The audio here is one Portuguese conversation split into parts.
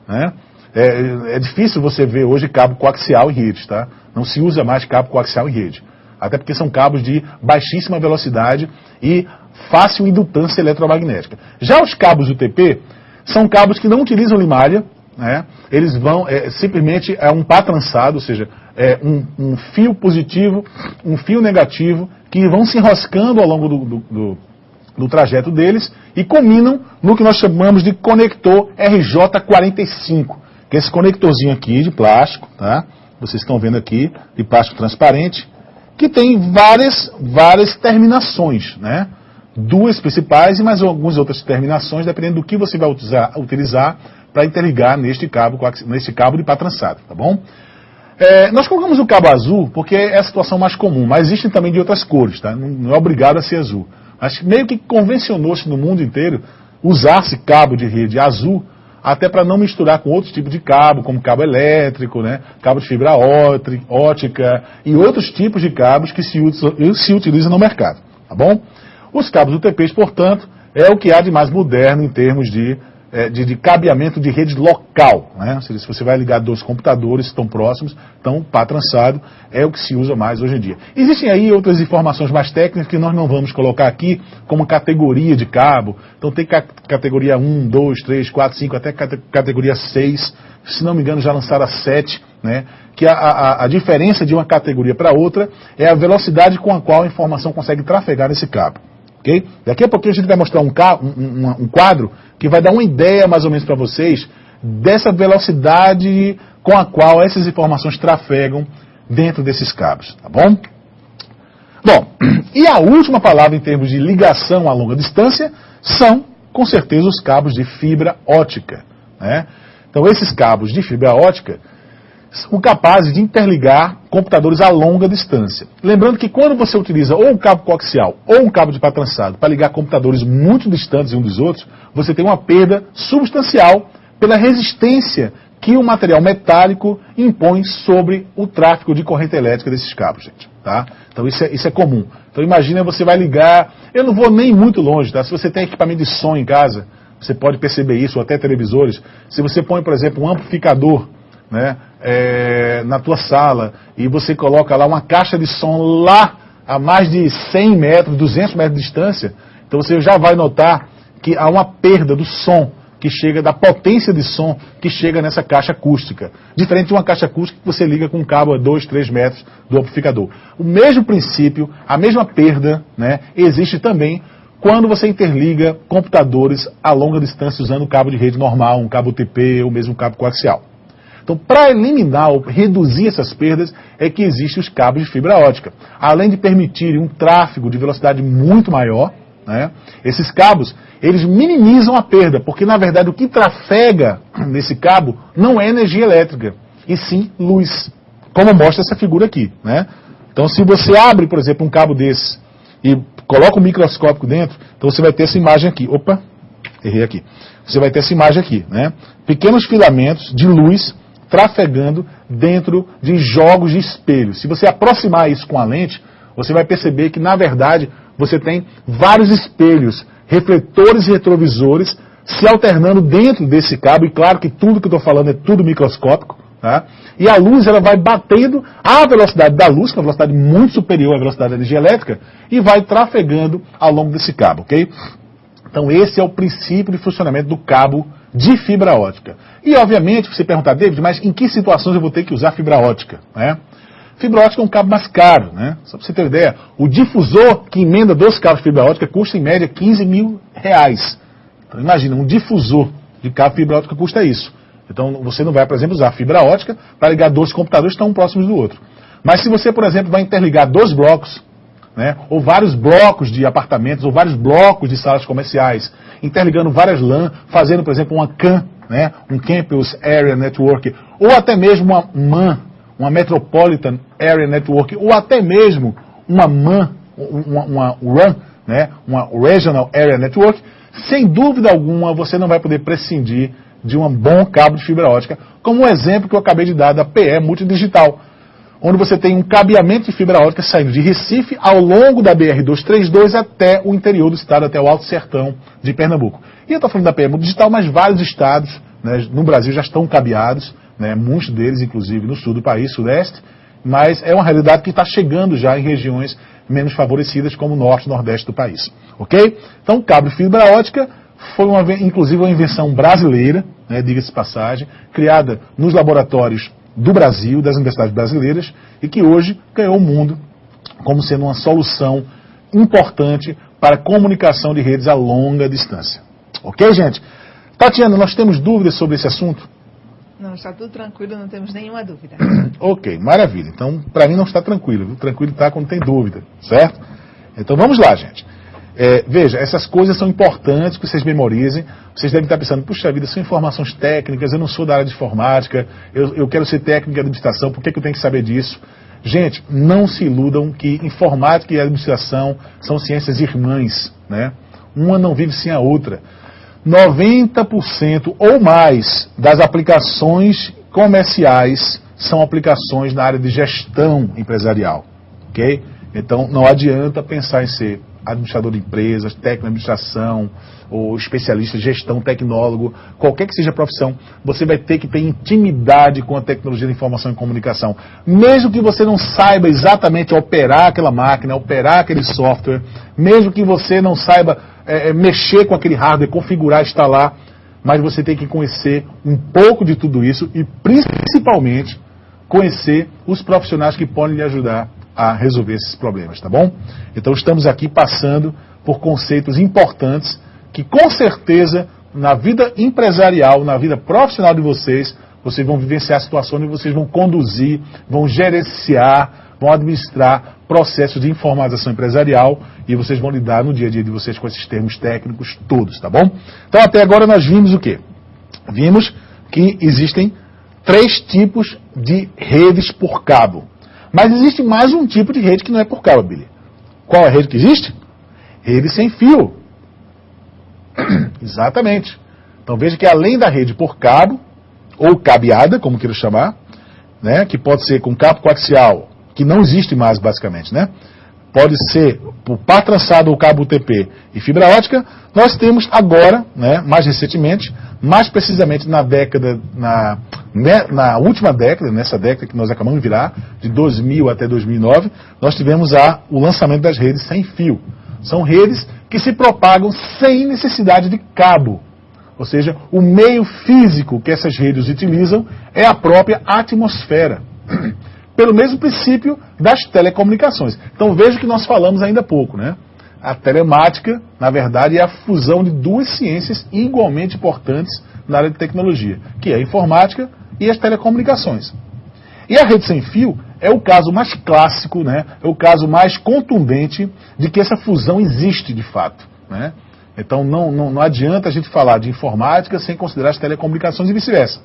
né? É difícil você ver hoje cabo coaxial em rede, tá? Não se usa mais cabo coaxial em rede. Até porque são cabos de baixíssima velocidade e fácil indutância eletromagnética. Já os cabos UTP são cabos que não utilizam limalha, né? Eles vão, simplesmente é um par trançado, ou seja, é um fio positivo, um fio negativo, que vão se enroscando ao longo do trajeto deles e combinam no que nós chamamos de conector RJ45, que é esse conectorzinho aqui de plástico, tá? Vocês estão vendo aqui, de plástico transparente, que tem várias terminações, né? Duas principais e mais algumas outras terminações, dependendo do que você vai utilizar para interligar neste cabo de par trançado, tá bom? Nós colocamos o cabo azul porque é a situação mais comum, mas existem também de outras cores, tá? Não é obrigado a ser azul. Mas meio que convencionou-se no mundo inteiro usar-se cabo de rede azul, até para não misturar com outros tipos de cabo, como cabo elétrico, né? Cabo de fibra ótica e outros tipos de cabos que se utilizam no mercado, tá bom? Os cabos UTPs, portanto, é o que há de mais moderno em termos de cabeamento de rede local, né? Ou seja, se você vai ligar dois computadores que estão próximos, então par trançado é o que se usa mais hoje em dia. Existem aí outras informações mais técnicas que nós não vamos colocar aqui, como categoria de cabo. Então tem categoria 1, 2, 3, 4, 5, até categoria 6. Se não me engano já lançaram a 7, né? Que a diferença de uma categoria para outra é a velocidade com a qual a informação consegue trafegar nesse cabo. Okay? Daqui a pouquinho a gente vai mostrar um quadro que vai dar uma ideia mais ou menos para vocês dessa velocidade com a qual essas informações trafegam dentro desses cabos, tá bom? Bom, e a última palavra em termos de ligação a longa distância são, com certeza, os cabos de fibra ótica, né? Então esses cabos de fibra ótica são capazes de interligar computadores a longa distância. Lembrando que quando você utiliza ou um cabo coaxial ou um cabo de par trançado para ligar computadores muito distantes uns dos outros, você tem uma perda substancial pela resistência que o material metálico impõe sobre o tráfego de corrente elétrica desses cabos, gente. Tá? Então isso é comum. Então imagina, você vai ligar, eu não vou nem muito longe, tá? Se você tem equipamento de som em casa, você pode perceber isso, ou até televisores. Se você põe, por exemplo, um amplificador, né, na tua sala, e você coloca lá uma caixa de som lá a mais de 100 metros, 200 metros de distância, então você já vai notar que há uma perda do som que chega, da potência de som que chega nessa caixa acústica. Diferente de uma caixa acústica que você liga com um cabo a 2, 3 metros do amplificador. O mesmo princípio, a mesma perda, né, existe também quando você interliga computadores a longa distância usando um cabo de rede normal, um cabo UTP ou mesmo um cabo coaxial. Então, para eliminar ou reduzir essas perdas, é que existem os cabos de fibra ótica. Além de permitirem um tráfego de velocidade muito maior, né, esses cabos, eles minimizam a perda, porque, na verdade, o que trafega nesse cabo não é energia elétrica, e sim luz, como mostra essa figura aqui, né? Então, se você abre, por exemplo, um cabo desse e coloca um microscópio dentro, então você vai ter essa imagem aqui. Opa, errei aqui. Você vai ter essa imagem aqui, né? Pequenos filamentos de luz trafegando dentro de jogos de espelho. Se você aproximar isso com a lente, você vai perceber que, na verdade, você tem vários espelhos, refletores e retrovisores se alternando dentro desse cabo, e claro que tudo que eu estou falando é tudo microscópico, tá? E a luz, ela vai batendo a velocidade da luz, que é uma velocidade muito superior à velocidade da energia elétrica, e vai trafegando ao longo desse cabo, ok? Então esse é o princípio de funcionamento do cabo de fibra ótica. E obviamente, você perguntar, David, mas em que situações eu vou ter que usar fibra ótica, né? Fibra ótica é um cabo mais caro, né? Só para você ter uma ideia, o difusor que emenda 2 cabos de fibra ótica custa em média R$15.000. Então imagina, um difusor de cabo de fibra ótica custa isso. Então você não vai, por exemplo, usar fibra ótica para ligar 2 computadores que estão um próximos do outro. Mas se você, por exemplo, vai interligar 2 blocos, né, ou vários blocos de apartamentos, ou vários blocos de salas comerciais, interligando várias LAN, fazendo, por exemplo, uma CAN, né, um Campus Area Network, ou até mesmo uma MAN, uma Metropolitan Area Network, ou até mesmo uma MAN, uma RAN, né, uma Regional Area Network, sem dúvida alguma você não vai poder prescindir de um bom cabo de fibra ótica, como o exemplo que eu acabei de dar da PE Multidigital, onde você tem um cabeamento de fibra ótica saindo de Recife ao longo da BR-232 até o interior do estado, até o Alto Sertão de Pernambuco. E eu estou falando da PE Multidigital, mas vários estados, né, no Brasil já estão cabeados, né, muitos deles, inclusive, no sul do país, sudeste, mas é uma realidade que está chegando já em regiões menos favorecidas, como o norte e nordeste do país. Ok? Então, cabo de fibra ótica foi, inclusive, uma invenção brasileira, né, diga-se de passagem, criada nos laboratórios do Brasil, das universidades brasileiras, e que hoje ganhou o mundo como sendo uma solução importante para a comunicação de redes a longa distância. Ok, gente? Tatiana, nós temos dúvidas sobre esse assunto? Não, está tudo tranquilo, não temos nenhuma dúvida. Ok, maravilha. Então, para mim não está tranquilo, viu? Tranquilo está quando tem dúvida, certo? Então vamos lá, gente. Veja, essas coisas são importantes que vocês memorizem. Vocês devem estar pensando, puxa vida, são informações técnicas, eu não sou da área de informática, eu quero ser técnico de administração, por que eu tenho que saber disso? Gente, não se iludam que informática e administração são ciências irmãs, né? Uma não vive sem a outra. 90% ou mais das aplicações comerciais são aplicações na área de gestão empresarial, ok? Então não adianta pensar em ser administrador de empresas, técnico de administração, ou especialista em gestão, tecnólogo, qualquer que seja a profissão, você vai ter que ter intimidade com a tecnologia de informação e comunicação. Mesmo que você não saiba exatamente operar aquela máquina, operar aquele software, mesmo que você não saiba mexer com aquele hardware, configurar, instalar, mas você tem que conhecer um pouco de tudo isso e principalmente conhecer os profissionais que podem lhe ajudar a resolver esses problemas, tá bom? Então estamos aqui passando por conceitos importantes que com certeza na vida empresarial, na vida profissional de vocês vão vivenciar situações onde vocês vão conduzir, vão gerenciar, vão administrar processos de informatização empresarial e vocês vão lidar no dia a dia de vocês com esses termos técnicos todos, tá bom? Então até agora nós vimos o quê? Vimos que existem 3 tipos de redes por cabo. Mas existe mais um tipo de rede que não é por cabo, Billy. Qual é a rede que existe? Rede sem fio. Exatamente. Então veja que além da rede por cabo, ou cabeada, como queira chamar, né, que pode ser com cabo coaxial, que não existe mais basicamente, né? Pode ser por par trançado ou cabo UTP e fibra ótica. Nós temos agora, né, mais recentemente, mais precisamente na última década, nessa década que nós acabamos de virar, de 2000 até 2009, nós tivemos o lançamento das redes sem fio. São redes que se propagam sem necessidade de cabo. Ou seja, o meio físico que essas redes utilizam é a própria atmosfera. Pelo mesmo princípio das telecomunicações. Então veja que nós falamos ainda há pouco, né? A telemática, na verdade, é a fusão de 2 ciências igualmente importantes na área de tecnologia, que é a informática e as telecomunicações. E a rede sem fio é o caso mais clássico, né? É o caso mais contundente de que essa fusão existe de fato, né? Então não adianta a gente falar de informática sem considerar as telecomunicações e vice-versa.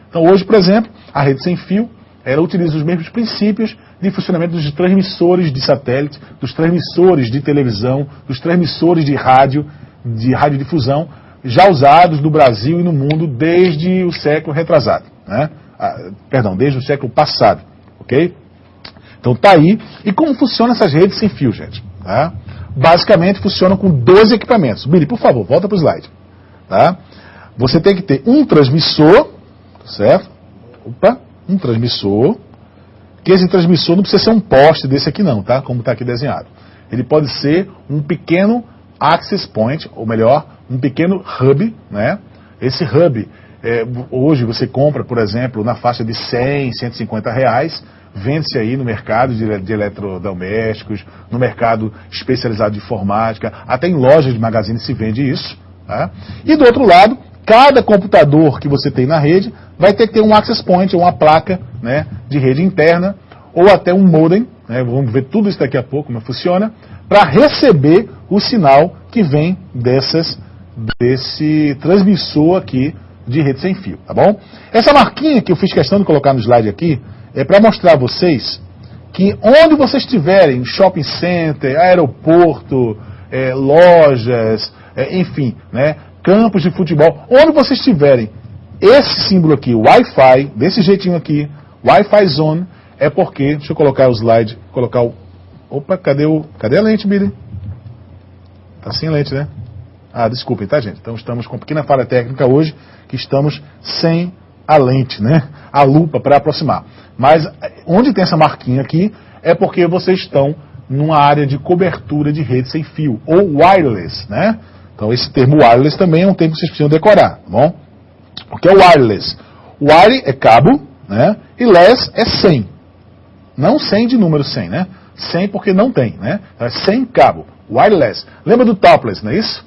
Então hoje, por exemplo, a rede sem fio, ela utiliza os mesmos princípios de funcionamento dos transmissores de satélite, dos transmissores de televisão, dos transmissores de radiodifusão, já usados no Brasil e no mundo desde o século retrasado, né? Desde o século passado, ok? Então tá aí. E como funcionam essas redes sem fio, gente? Tá? Basicamente funcionam com 2 equipamentos. Billy, por favor, volta para o slide. Tá? Você tem que ter um transmissor, certo? Um transmissor, que esse transmissor não precisa ser um poste desse aqui não, tá? Como está aqui desenhado. Ele pode ser um pequeno access point, ou melhor, um pequeno hub, né? Esse hub, hoje você compra, por exemplo, na faixa de 100, 150 reais, vende-se aí no mercado de eletrodomésticos, no mercado especializado de informática, até em lojas de magazine se vende isso, tá? E do outro lado, cada computador que você tem na rede vai ter que ter um access point, ou uma placa, né, de rede interna, ou até um modem, né, vamos ver tudo isso daqui a pouco, como funciona, para receber o sinal que vem desse transmissor aqui de rede sem fio, tá bom? Essa marquinha que eu fiz questão de colocar no slide aqui, é para mostrar a vocês que onde vocês estiverem, shopping center, aeroporto, lojas, enfim, né, campos de futebol, onde vocês estiverem, esse símbolo aqui, Wi-Fi, desse jeitinho aqui, Wi-Fi Zone, é porque, deixa eu colocar o slide, Opa, cadê a lente, Billy? Tá sem lente, né? Desculpem, tá, gente? Então estamos com pequena falha técnica hoje, que estamos sem a lente, né? A lupa para aproximar. Mas onde tem essa marquinha aqui é porque vocês estão numa área de cobertura de rede sem fio, ou wireless, né? Então esse termo wireless também é um termo que vocês precisam decorar, tá bom? O que é wireless? Wire é cabo, né? E less é sem. Não sem de número 100, né? Sem porque não tem, né? Então é sem cabo. Wireless. Lembra do topless, não é isso?